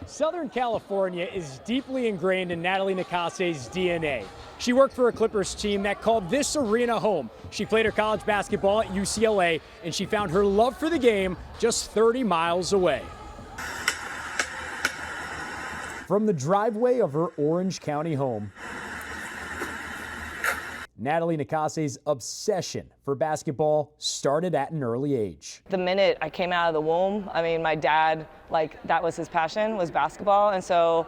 Southern California is deeply ingrained in Natalie Nakase's DNA. She worked for a Clippers team that called this arena home. She played her college basketball at UCLA, and she found her love for the game just 30 miles away. From the driveway of her Orange County home, Natalie Nakase's obsession for basketball started at an early age. The minute I came out of the womb, I mean, my dad, that was his passion, was basketball. And so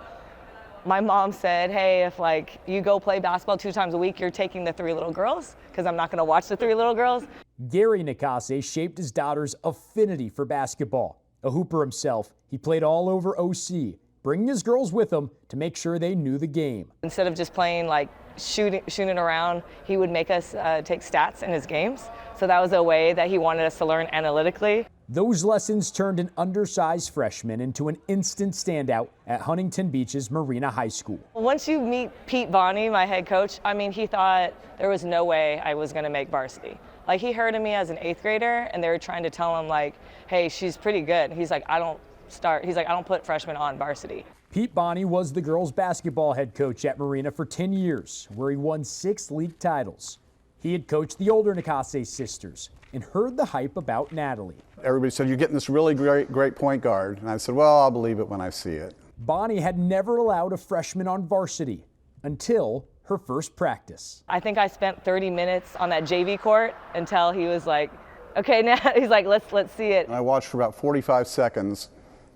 my mom said, hey, if you go play basketball 2 times a week, you're taking the 3 little girls, because I'm not going to watch the 3 little girls. Gary Nakase shaped his daughter's affinity for basketball. A hooper himself, he played all over OC, bringing his girls with him to make sure they knew the game. Instead of just playing shooting around, he would make us take stats in his games. So that was a way that he wanted us to learn analytically. Those lessons turned an undersized freshman into an instant standout at Huntington Beach's Marina High School. Once you meet Pete Bonney, my head coach, I mean, he thought there was no way I was going to make varsity. He heard of me as an 8th grader, and they were trying to tell him, hey, she's pretty good. He's like, I don't put freshmen on varsity. Pete Bonney was the girls' basketball head coach at Marina for 10 years, where he won 6 league titles. He had coached the older Nakase sisters and heard the hype about Natalie. Everybody said, you're getting this really great point guard. And I said, well, I'll believe it when I see it. Bonney had never allowed a freshman on varsity until her first practice. I think I spent 30 minutes on that JV court until he was like, okay, now he's like, let's see it. And I watched for about 45 seconds.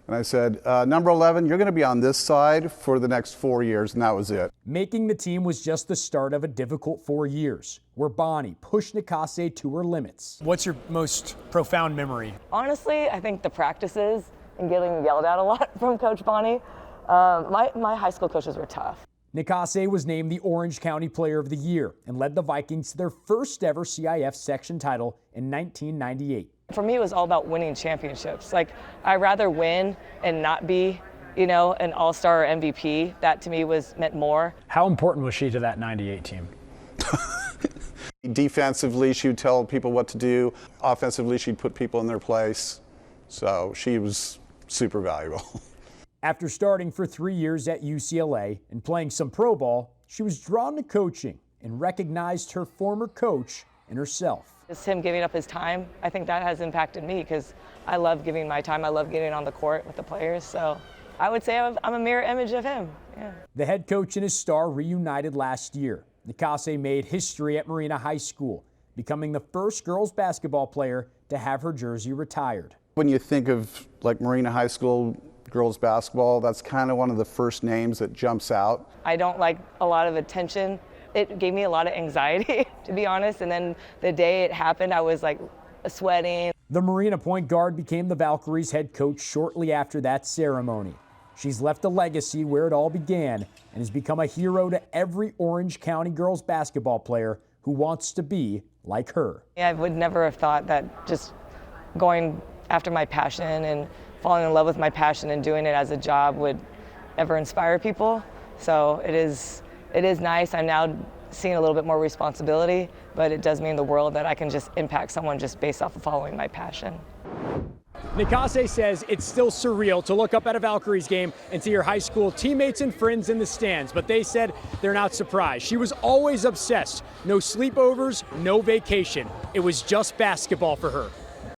And I said, number 11, you're going to be on this side for the next 4 years, and that was it. Making the team was just the start of a difficult 4 years, where Bonney pushed Nakase to her limits. What's your most profound memory? Honestly, I think the practices and getting yelled at a lot from Coach Bonney. My high school coaches were tough. Nakase was named the Orange County Player of the Year and led the Vikings to their first ever CIF section title in 1998. For me, it was all about winning championships. I'd rather win and not be, an all-star or MVP. That to me meant more. How important was she to that 98 team? Defensively, she would tell people what to do. Offensively, she'd put people in their place. So she was super valuable. After starting for 3 years at UCLA and playing some pro ball, she was drawn to coaching and recognized her former coach in herself. It's him giving up his time. I think that has impacted me because I love giving my time. I love getting on the court with the players. So I would say I'm a mirror image of him. Yeah. The head coach and his star reunited last year. Nakase made history at Marina High School, becoming the first girls basketball player to have her jersey retired. When you think of Marina High School girls basketball, that's kind of one of the first names that jumps out. I don't like a lot of attention. It gave me a lot of anxiety, to be honest. And then the day it happened, I was sweating. The Marina point guard became the Valkyries head coach shortly after that ceremony. She's left a legacy where it all began and has become a hero to every Orange County girls basketball player who wants to be like her. I would never have thought that just going after my passion and falling in love with my passion and doing it as a job would ever inspire people. So it is nice. I'm now seeing a little bit more responsibility, but it does mean the world that I can just impact someone just based off of following my passion. Nakase says it's still surreal to look up at a Valkyries game and see her high school teammates and friends in the stands, but they said they're not surprised. She was always obsessed. No sleepovers, no vacation. It was just basketball for her.